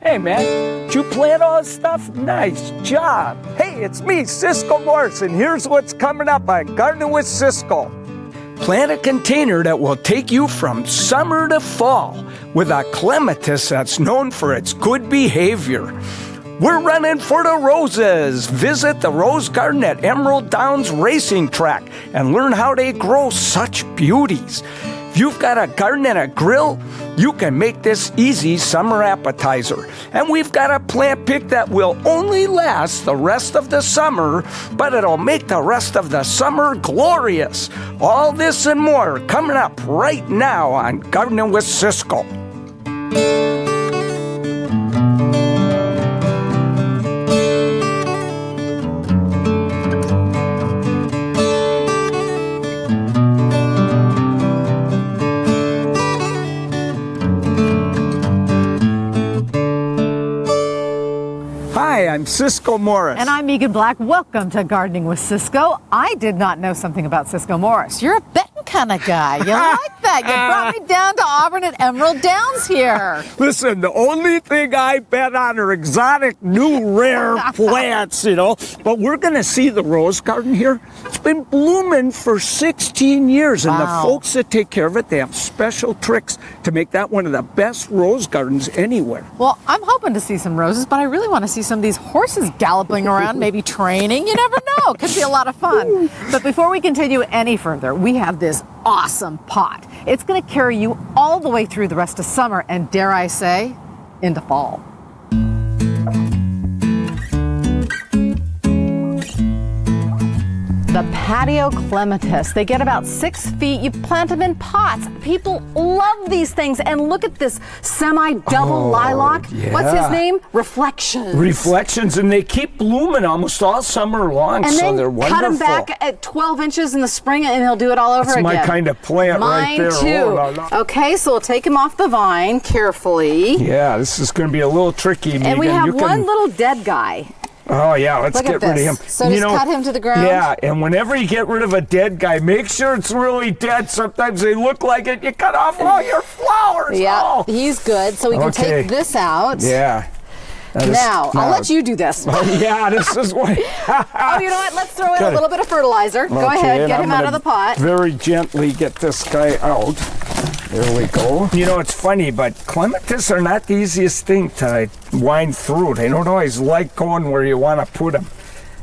Hey man, did you plant all this stuff? Nice job. Hey, it's me, Ciscoe Morris, and here's what's coming up on Gardening with Ciscoe. Plant a container that will take you from summer to fall with a clematis that's known for its good behavior. We're running for the roses. Visit the Rose Garden at Emerald Downs Racing Track and learn how they grow such beauties. If you've got a garden and a grill, you can make this easy summer appetizer. And we've got a plant pick that will only last the rest of the summer, but it'll make the rest of the summer glorious. All this and more coming up right now on Gardening with Ciscoe. Hi, I'm Ciscoe Morris. And I'm Meeghan Black. Welcome to Gardening with Ciscoe. I did not know something about Ciscoe Morris. You're a betting kind of guy. You like that. You brought me down to Auburn at Emerald Downs here. Listen, the only thing I bet on are exotic, new, rare plants, But we're going to see the rose garden here. It's been blooming for 16 years, and the folks that take care of it, they have special tricks to make that one of the best rose gardens anywhere. Well, I'm hoping to see some roses, but I really want to see some of these horses galloping around, maybe training. You never know. Could be a lot of fun. But before we continue any further, we have this awesome pot. It's going to carry you all the way through the rest of summer and, dare I say, into fall. The patio clematis. They get about 6 feet. You plant them in pots. People love these things. And look at this semi-double lilac. Yeah. What's his name? Reflections. Reflections, and they keep blooming almost all summer long, and so they're wonderful. Cut them back at 12 inches in the spring, and he'll do it all over again. That's my kind of plant right there. Mine too. Oh, no. Okay, so we'll take him off the vine carefully. Yeah, this is going to be a little tricky, Meeghan. And we have one little dead guy. Oh, yeah, let's get rid of him. So just cut him to the ground? Yeah, and whenever you get rid of a dead guy, make sure it's really dead. Sometimes they look like it. You cut off all your flowers. Yeah, oh. He's good. So we can take this out. Yeah. Now, I'll let you do this. Oh, yeah, this is what... Oh, you know what? Let's throw in a little bit of fertilizer. Go ahead, get him out of the pot. Very gently get this guy out. There we go. It's funny, but clematis are not the easiest thing to wind through. They don't always like going where you want to put them.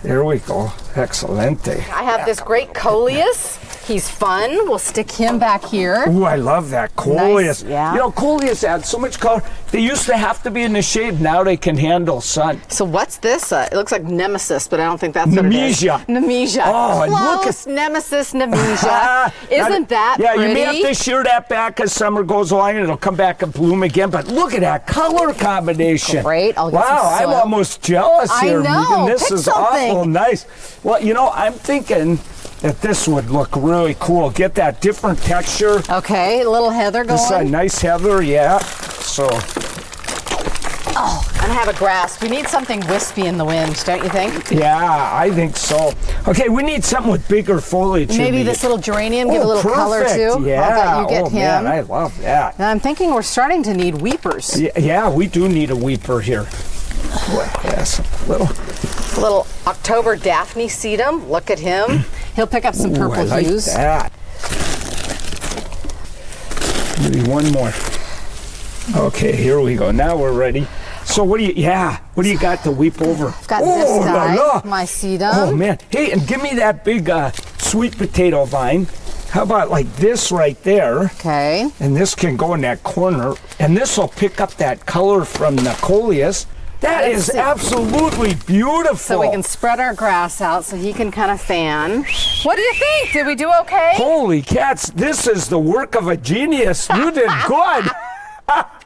There we go. Excelente. I have this great coleus. He's fun. We'll stick him back here. Ooh, I love that coleus. Nice, yeah. Coleus add so much color. They used to have to be in the shade. Now they can handle sun. So what's this? It looks like nemesis, but I don't think that's what it is. Nemesia. Oh, close. look at nemesis, nemesia. Isn't that yeah, pretty? You may have to shear that back as summer goes along, and it'll come back and bloom again. But look at that color combination. Great. I'll get some I'm soil. almost jealous here. I know. Meeghan. This Pick is something. awful nice. Well, I'm thinking that this would look really cool. Get that different texture. Okay, a little heather going. This is a nice heather, yeah. So. Oh, and I have a grass. We need something wispy in the wind, don't you think? Yeah, I think so. Okay, we need something with bigger foliage. Maybe this little geranium, give a little perfect. color too. Yeah. I'll bet you get him. Man, I love that. Now I'm thinking we're starting to need weepers. Yeah, we do need a weeper here. Yes, little October Daphne sedum. Look at him. He'll pick up some purple I like hues. That. Maybe one more. Okay, here we go. Now we're ready. So what do you got to weep over? I've got this guy, my sedum. Oh man. Hey, and give me that big sweet potato vine. How about like this right there? Okay. And this can go in that corner, and this will pick up that color from the coleus. That is absolutely beautiful. So we can spread our grass out so he can kind of fan. What do you think? Did we do okay? Holy cats, this is the work of a genius. You did good.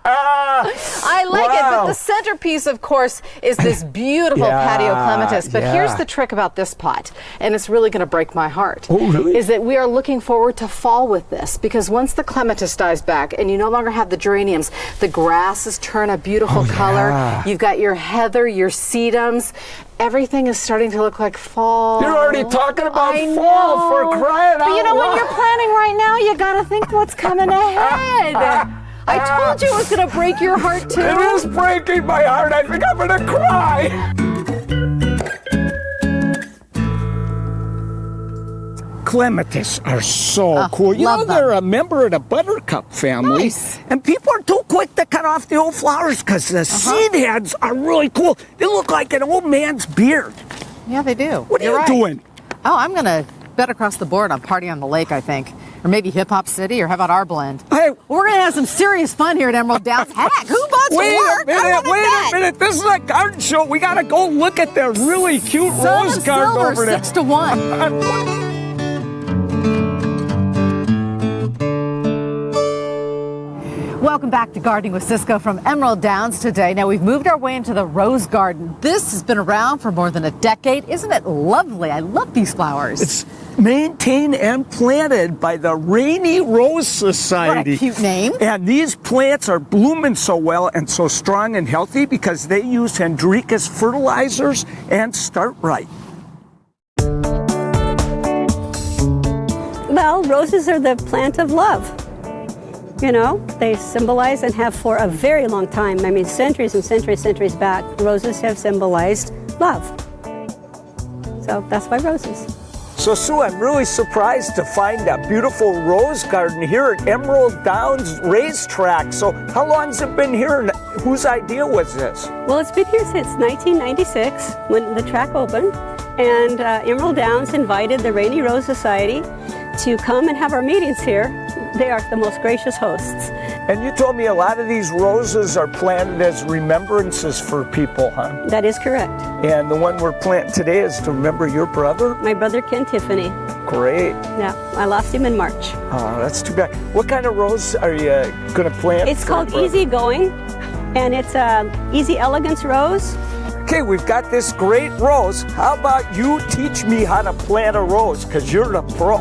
I like it, but the centerpiece, of course, is this beautiful patio clematis. But here's the trick about this pot, and it's really going to break my heart. Oh, really? Is that we are looking forward to fall with this, because once the clematis dies back and you no longer have the geraniums, the grasses turn a beautiful color. Yeah. You've got your heather, your sedums. Everything is starting to look like fall. You're already talking about I fall know. for crying out But you know, loud. when you're planning right now, you got to think what's coming ahead. I told you it was going to break your heart, too. It is breaking my heart. I think I'm going to cry. Clematis are so cool. You know, love them. they're a member of the buttercup family. Nice. And people are too quick to cut off the old flowers because the seed heads are really cool. They look like an old man's beard. Yeah, they do. What are You're you right. doing? Oh, I'm going to bet across the board on Party on the Lake, I think. Or maybe Hip Hop City, or how about our blend? Hey, We're going to have some serious fun here at Emerald Downs. Heck, who wants to work? wait a minute. This is a garden show. We got to go look at their really cute Sun rose and garden silver, over there. 6 to 1. Welcome back to Gardening with Ciscoe from Emerald Downs today. Now, we've moved our way into the rose garden. This has been around for more than a decade. Isn't it lovely? I love these flowers. It's maintained and planted by the Rainy Rose Society. What a cute name. And these plants are blooming so well and so strong and healthy because they use Hendrikus fertilizers and start right. Well, roses are the plant of love. You know, they symbolize and have for a very long time. I mean, centuries and centuries back, roses have symbolized love. So that's why roses. So, Sue, I'm really surprised to find a beautiful rose garden here at Emerald Downs Racetrack. So, how long has it been here and whose idea was this? Well, it's been here since 1996 when the track opened. And Emerald Downs invited the Rainy Rose Society to come and have our meetings here. They are the most gracious hosts. And you told me a lot of these roses are planted as remembrances for people, huh? That is correct. And the one we're planting today is to remember your brother? My brother Ken Tiffany. Great. Yeah, I lost him in March. Oh, that's too bad. What kind of rose are you going to plant? It's for called your brother? Easy Going, and it's a Easy Elegance rose. Okay, we've got this great rose. How about you teach me how to plant a rose, because you're the pro.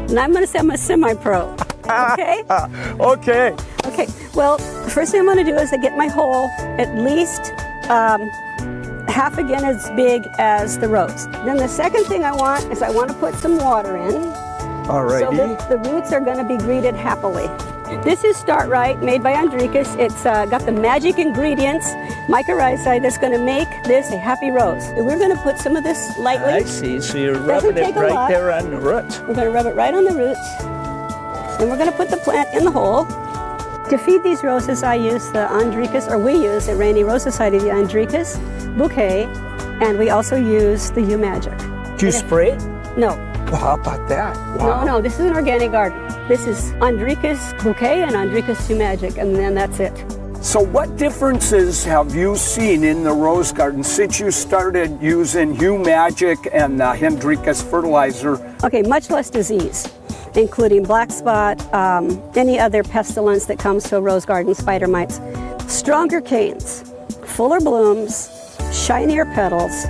And I'm going to say I'm a semi-pro. Okay? Okay. Okay. Well, the first thing I'm going to do is to get my hole at least half again as big as the rose. Then the second thing I want is I want to put some water in. Alrighty. So that the roots are going to be greeted happily. This is Start Right, made by Hendrikus. It's got the magic ingredients, mycorrhizae, that's going to make this a happy rose. And we're going to put some of this lightly. I see. So you're Doesn't rubbing it take a right lot. there on the roots. We're going to rub it right on the roots. And we're going to put the plant in the hole. To feed these roses, I use the Hendrikus, or we use at Rainy Rose Society, the Hendrikus bouquet, and we also use the U Magic. Do you spray it? No, Well, how about that? Wow. no, this is an organic garden. This is Hendrikus bouquet and Hendrikus U Magic, and then that's it. So what differences have you seen in the rose garden since you started using Hue Magic and the Hendrikus fertilizer? Okay, much less disease, including black spot, any other pestilence that comes to a rose garden, spider mites. Stronger canes, fuller blooms, shinier petals,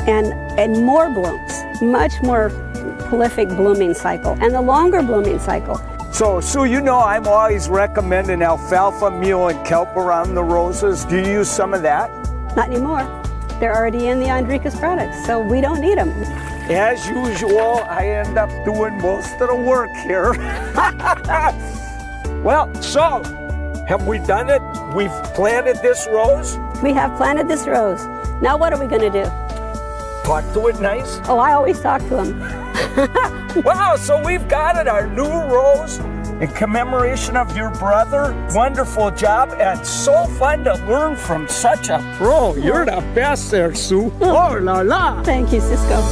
and more blooms, much more prolific blooming cycle, and a longer blooming cycle. So, Sue, you know I'm always recommending alfalfa meal and kelp around the roses. Do you use some of that? Not anymore. They're already in the Hendrikus products, so we don't need them. As usual, I end up doing most of the work here. Well, so, have we done it? We've planted this rose? We have planted this rose. Now what are we going to do? Talk to it nice? Oh, I always talk to them. Wow, so we've got it, our new rose in commemoration of your brother. Wonderful job, and so fun to learn from such a pro. You're the best there, Sue. Oh, la la. Thank you, Ciscoe.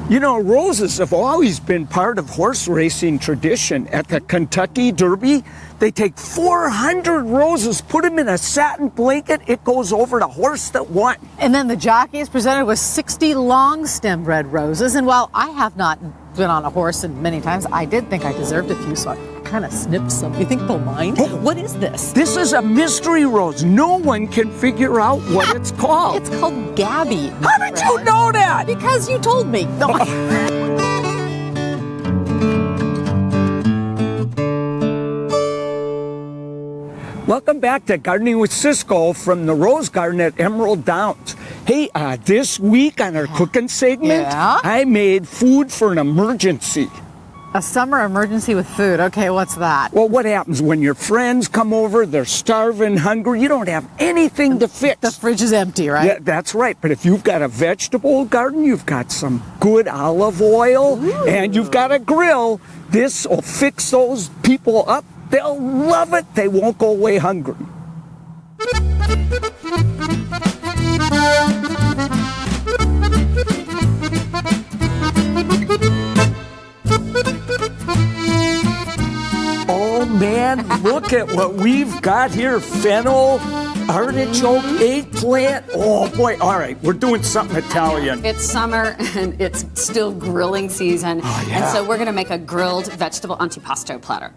You know, roses have always been part of horse racing tradition. At the Kentucky Derby, they take 400 roses, put them in a satin blanket. It goes over the horse that won. And then the jockey is presented with 60 long-stemmed red roses. And while I have not been on a horse and many times, I did think I deserved a few, so I kind of snipped some. You think they'll mind? What is this? This is a mystery rose. No one can figure out what it's called. It's called Gabby. How did you know that? Because you told me. No. Welcome back to Gardening with Ciscoe from the Rose Garden at Emerald Downs. Hey, this week on our cooking segment, Yeah? I made food for an emergency. A summer emergency with food. Okay, what's that? Well, what happens when your friends come over, they're starving, hungry, you don't have anything to fix. The fridge is empty, right? Yeah, that's right. But if you've got a vegetable garden, you've got some good olive oil, and you've got a grill, this will fix those people up. They'll love it. They won't go away hungry. Oh man, look at what we've got here. Fennel, artichoke, eggplant. Oh boy, all right, we're doing something Italian. It's summer and it's still grilling season. Oh, yeah. And so we're gonna make a grilled vegetable antipasto platter.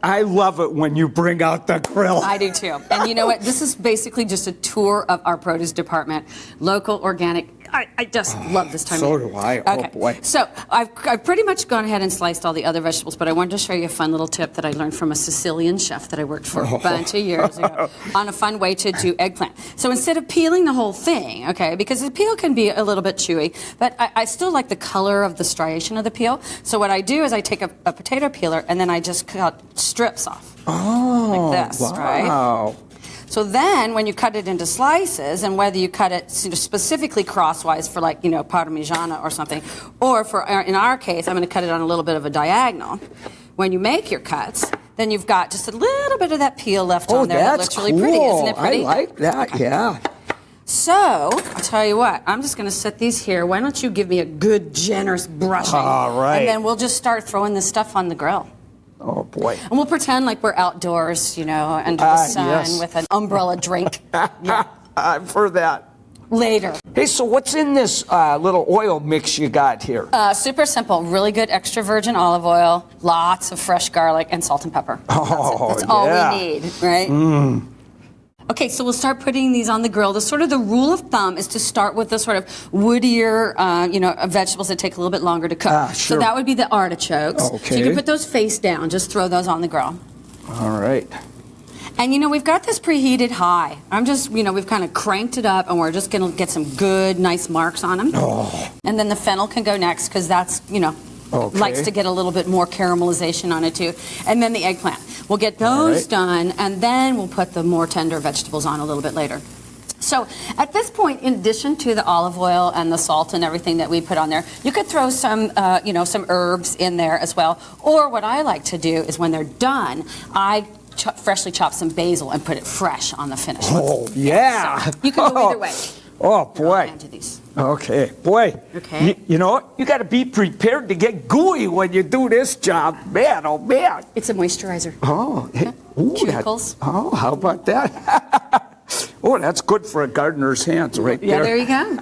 I love it when you bring out the grill. I do too. And you know what? This is basically just a tour of our produce department. Local, organic. I just love this time so of year. do I. Okay. Oh boy. So I've pretty much gone ahead and sliced all the other vegetables, but I wanted to show you a fun little tip that I learned from a Sicilian chef that I worked for a bunch of years ago on a fun way to do eggplant. So instead of peeling the whole thing, okay, because the peel can be a little bit chewy, but I still like the color of the striation of the peel. So what I do is I take a potato peeler and then I just cut strips off. Oh, like this, right? wow. So then when you cut it into slices, and whether you cut it specifically crosswise for like, Parmigiana or something, or in our case, I'm going to cut it on a little bit of a diagonal. When you make your cuts, then you've got just a little bit of that peel left on there that looks really pretty. Isn't it pretty? I like that, yeah. So, I'll tell you what, I'm just going to set these here. Why don't you give me a good, generous brushing? All right. And then we'll just start throwing this stuff on the grill. Oh, boy. And we'll pretend like we're outdoors, under the sun yes. with an umbrella drink. Yeah. I've heard that. Later. Hey, so what's in this little oil mix you got here? Super simple. Really good extra virgin olive oil, lots of fresh garlic, and salt and pepper. That's all we need, right? Okay, so we'll start putting these on the grill. The rule of thumb is to start with the sort of woodier, vegetables that take a little bit longer to cook. Sure. So that would be the artichokes. Okay. So you can put those face down. Just throw those on the grill. All right. And we've got this preheated high. We've kind of cranked it up, and we're just going to get some good, nice marks on them. Oh. And then the fennel can go next, because that's, likes to get a little bit more caramelization on it too. And then the eggplant. We'll get those done, and then we'll put the more tender vegetables on a little bit later. So at this point, in addition to the olive oil and the salt and everything that we put on there, you could throw some, some herbs in there as well. Or what I like to do is when they're done, I freshly chop some basil and put it fresh on the finish. Oh, yeah. So you can go either way. Oh, boy. Okay, boy. Okay. You know what? You got to be prepared to get gooey when you do this job. Man, oh, man. It's a moisturizer. Oh, hey. Ooh, cuticles. How about that? Oh, that's good for a gardener's hands right there. Yeah, there you go.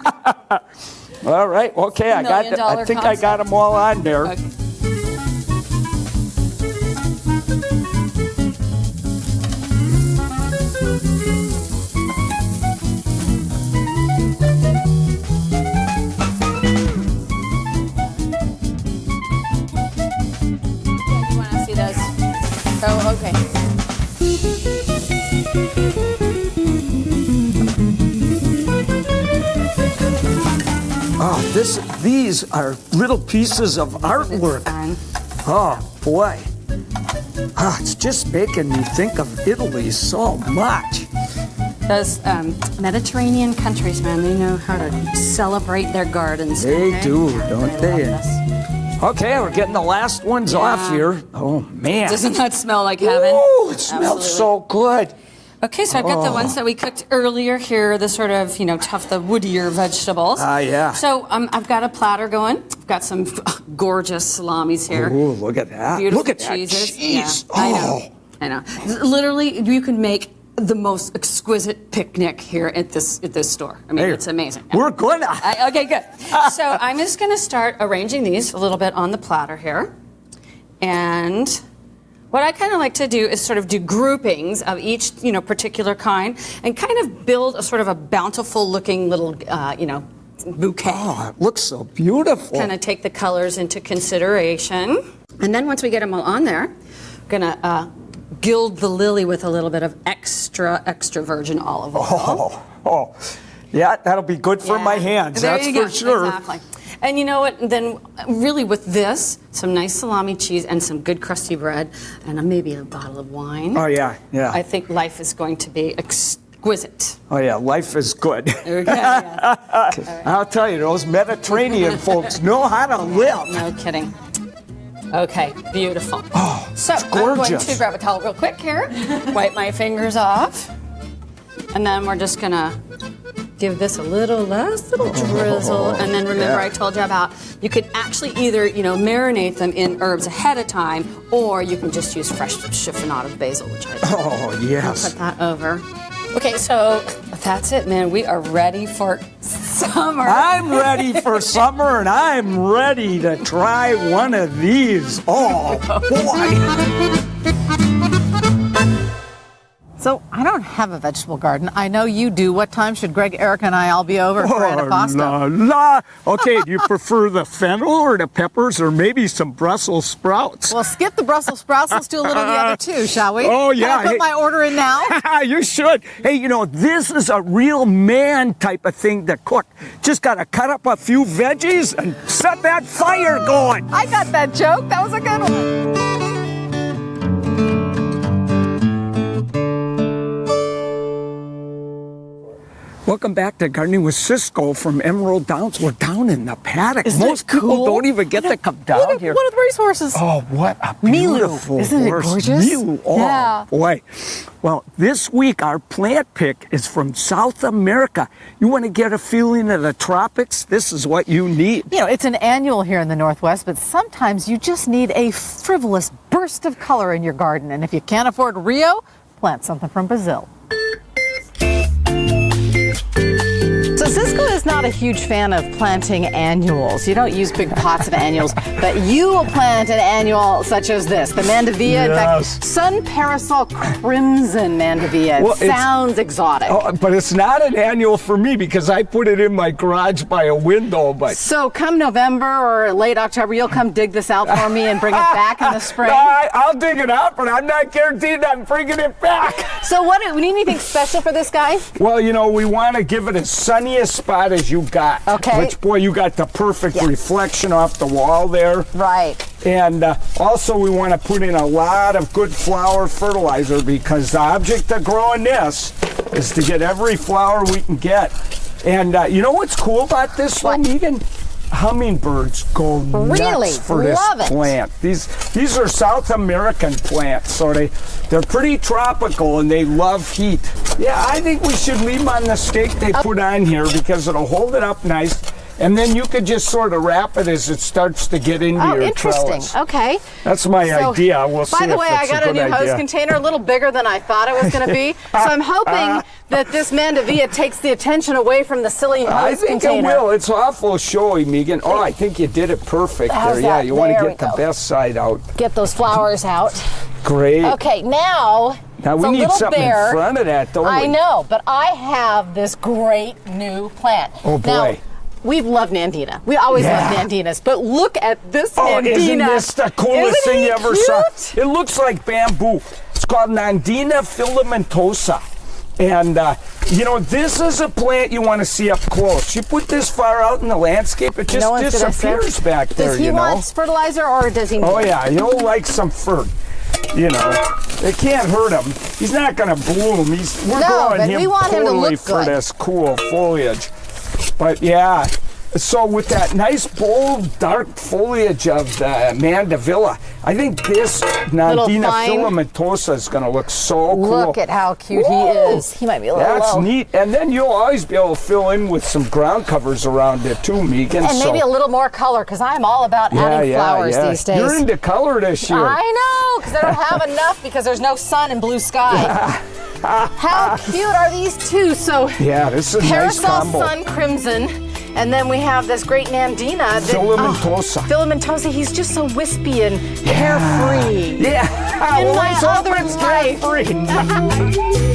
All right, okay, I think I got them all on there. Okay. Oh, okay. Oh, these are little pieces of artwork. Oh, boy. It's just making me think of Italy so much. Those Mediterranean countries, man, they know how to celebrate their gardens. They do, don't they? love this. Okay, we're getting the last ones off here. Oh, man. Doesn't that smell like heaven? Ooh, it smells Absolutely. so good. Okay, so I've got the ones that we cooked earlier here, the sort of, tough, the woodier vegetables. Yeah. So I've got a platter going. I've got some gorgeous salamis here. Ooh, look at that. Beautiful Look at cheeses. that cheese. Yeah, I know. Literally, you can make the most exquisite picnic here at this store. I mean, Hey, it's amazing. We're gonna. Okay, good. So I'm just going to start arranging these a little bit on the platter here. And what I kind of like to do is sort of do groupings of each, particular kind, and kind of build a sort of a bountiful looking little, bouquet. Oh, it looks so beautiful. Kind of take the colors into consideration. And then once we get them all on there, I'm going to gild the lily with a little bit of extra virgin olive oil. Oh, yeah, that'll be good for my hands, There that's you for go. sure. Exactly. And you know what? Then really with this, some nice salami cheese and some good crusty bread and maybe a bottle of wine. Oh, yeah, yeah. I think life is going to be exquisite. Oh, yeah, life is good. Okay, yeah. I'll tell you, those Mediterranean folks know how to live. No kidding. Okay, beautiful. Oh, so it's I'm going gorgeous. to grab a towel real quick here, wipe my fingers off, and then we're just gonna give this a last little drizzle. And then remember, yeah. I told you about you could actually either marinate them in herbs ahead of time, or you can just use fresh chiffonade of basil, which I do. Oh, yes. Put that over. Okay, so that's it, man. We are ready for summer. I'm ready for summer, and I'm ready to try one of these. Oh, boy. So I don't have a vegetable garden. I know you do. What time should Greg, Erica, and I all be over for antipasto? La. Okay, do you prefer the fennel or the peppers or maybe some Brussels sprouts? Well, skip the Brussels sprouts. Let's do a little of the other two, shall we? Oh, yeah. Can I put my order in now? You should. Hey, this is a real man type of thing to cook. Just got to cut up a few veggies and set that fire going. I got that joke. That was a good one. Welcome back to Gardening with Ciscoe from Emerald Downs. We're down in the paddock. Isn't Most it cool? people don't even get to come down Look at here. one of the racehorses. Oh, what a Milu. beautiful Isn't it horse. gorgeous? Milu. Oh, Yeah. boy. Well, this week our plant pick is from South America. You want to get a feeling of the tropics? This is what you need. It's an annual here in the Northwest, but sometimes you just need a frivolous burst of color in your garden. And if you can't afford Rio, plant something from Brazil. So Ciscoe is not a huge fan of planting annuals. You don't use big pots of annuals, but you will plant an annual such as this, the Mandevilla. In Yes. fact, Sun Parasol Crimson Mandevilla. Well, It sounds exotic. Oh, but it's not an annual for me because I put it in my garage by a window. But So come November or late October, you'll come dig this out for me and bring it back in the spring. No, I'll dig it out, but I'm not guaranteed I'm bringing it back. So what, do we need anything special for this guy? Well, we want to give it as sunniest spot as you got. Okay. Which, boy, you got the perfect Yeah. reflection off the wall there. Right. And also we want to put in a lot of good flower fertilizer because the object of growing this is to get every flower we can get. And you know what's cool about this one, Meeghan? Hummingbirds go nuts Really? for this Love it. plant. These are South American plants, so they're pretty tropical and they love heat. Yeah, I think we should leave them on the stake they put on here because it'll hold it up nice. And then you could just sort of wrap it as it starts to get into your interesting. trellis. Okay. That's my idea. We'll see By the if way, it's I got a a good new hose idea. container, a little bigger than I thought it was going to be. So I'm hoping that this Mandevilla takes the attention away from the silly hose I think container. it will. It's awful showy, Meeghan. Oh, I think you did it perfect How's there. Yeah, that? you want to There get we the go. best side out. Get those flowers out. Great. Okay, now Now it's we a need little something bare. in front of that, don't we? I know, but I have this great new plant. Oh, boy. Now, we've loved Nandina. We always Yeah. loved Nandinas, but look at this Oh, Nandina. isn't this the coolest Isn't thing he you ever cute? saw? It looks like bamboo. It's called Nandina filamentosa. And, this is a plant you want to see up close. You put this far out in the landscape, it just No one's gonna disappears say- back there, Does he want fertilizer or does he? Oh, yeah, he'll like some fert. They can't hurt him. He's not going to bloom. We're No, growing but him we want him to totally look for good. this cool foliage. But, yeah. So with that nice, bold, dark foliage of the Mandevilla, I think this Nandina fine. filamentosa is going to look so cool. Look at how cute he Whoa. is. He might be a little That's low. neat. And then you'll always be able to fill in with some ground covers around it too, Meeghan. And maybe a little more color, because I'm all about adding flowers these days. You're into color this year. I know, because I don't have enough because there's no sun and blue sky. How cute are these two? So Yeah, this is a nice Parasol combo. Sun Crimson, and then we have this great Nandina. That, Filamentosa. Filamentosa, he's just so wispy and carefree. Yeah. In Well, my let's hope other it's life. carefree.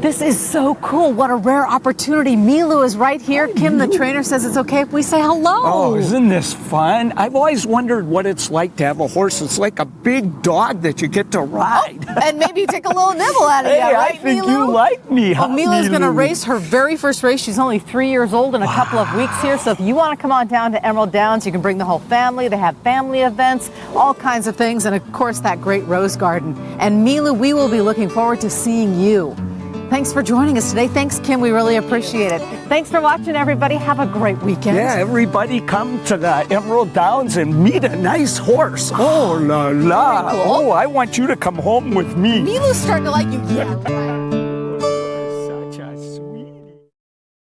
This is is so cool. What a rare opportunity. Milu is right here. Kim, the trainer, says it's okay if we say hello. Oh, isn't this fun? I've always wondered what it's like to have a horse. It's like a big dog that you get to ride. And maybe you take a little nibble out of Hey, it, right, I think Milu? you like me, huh, Well, Milu's going to Milu? race her very first race. She's only 3 years old in a couple of weeks here. So if you want to come on down to Emerald Downs, you can bring the whole family. They have family events, all kinds of things, and of course that great rose garden. And Milu, we will be looking forward to seeing you. Thanks for joining us today. Thanks, Kim. We really appreciate it. Thanks for watching, everybody. Have a great weekend. Yeah, everybody come to the Emerald Downs and meet a nice horse. Oh, la la. Very cool. Oh, I want you to come home with me. Milu's starting to like you. Yeah, right.